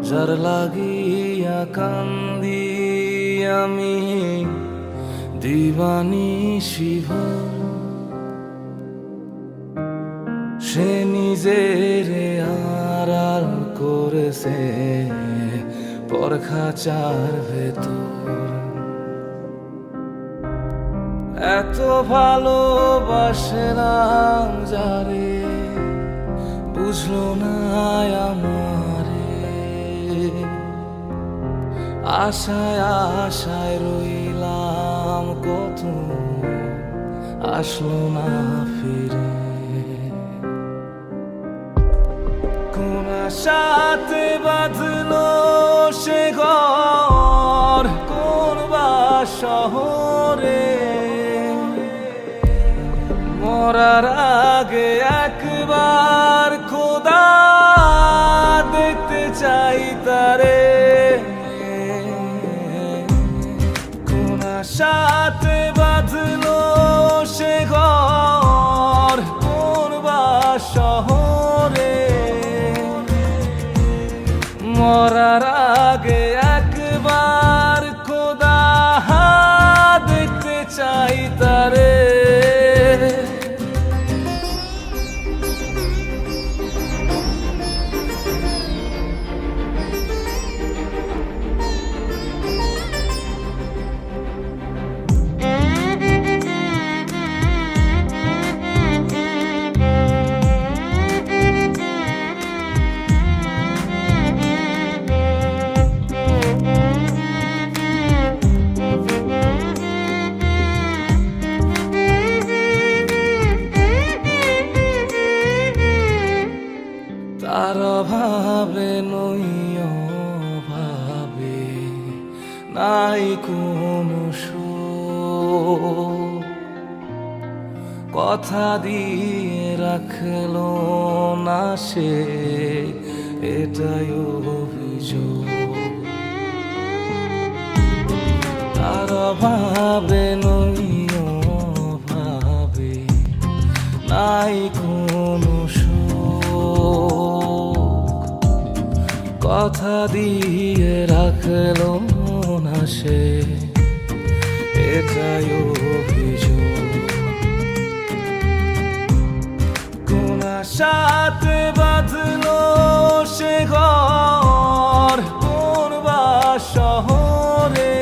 যার লাগিয়া কান্দি আমি দিবানিশি ভোর, সে নিজের আড়াল করেছে পরখাচার ভেতর। এত ভালোবাসলাম যারে, বুঝলো না আমারে। আশায় আশায় রইলাম কত, আসলো না ফিরে। কোন আশাতে বাঁধলো সে ঘর, কোন বা শহরে। মরার আগে একবার খোদা দেখতে চাই তারে। কোন আশাতে বাঁধলো সে ঘর, কোন বা শহরে। মরার আগে একবার খোদা দেখতে চাই তারে। তার অভাবে নই অভাবে, নাই কোনো সুখ। কথা দিয়ে রাখলো না সে, এটাই অভিযোগ। তার অভাবে নই অভাবে, নাই কোনো কথা দিয়ে রাখলো না সে, এটাই অভিযোগ। কোন আশাতে বাঁধলো সে ঘর, কোন বা শহরে।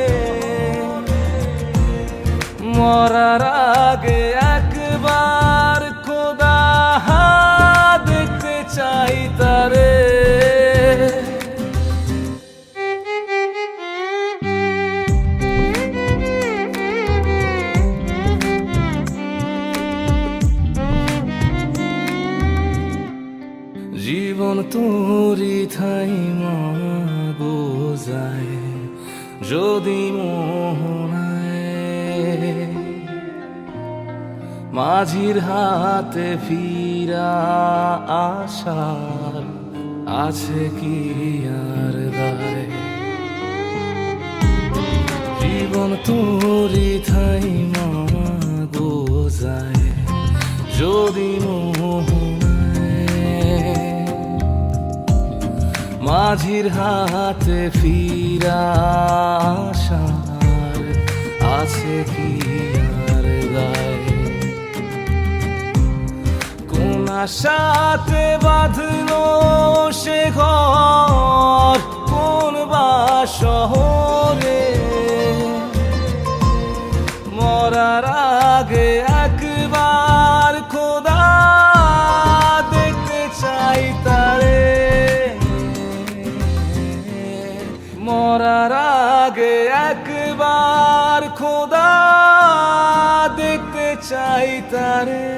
মরার আগে একবার খোদা দেখতে চাই তারে। জীবন তোরি থাই মাগো যায় যদি মোহনায়। মাঝির হাতে ফিরা আশার আছে কি আর দায়। জীবন তোরি থাই মাগো যায় যদি মাঝির হাতে ফিরা আশার আছে কি আর গায়। কোন আশাতে বাঁধলো সে ঘর, কোন বা শহরে। মরার আগে একবার খোদা দেখতে চাই তারে। মরার আগে একবার খোদা দেখতে চাই তারে।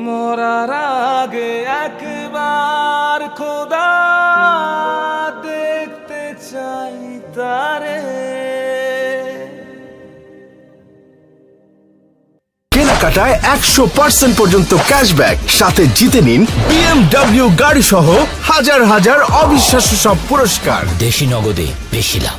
মরার আগে একবার খোদা দেখতে চাই তারে। কেনাকাটায় 100% পর্যন্ত ক্যাশব্যাক, সাথে জিতে নিন BMW গাড়ি সহ হাজার হাজার অবিশ্বাস্য সব পুরস্কার। দেশি নগদে বেশি লাভ।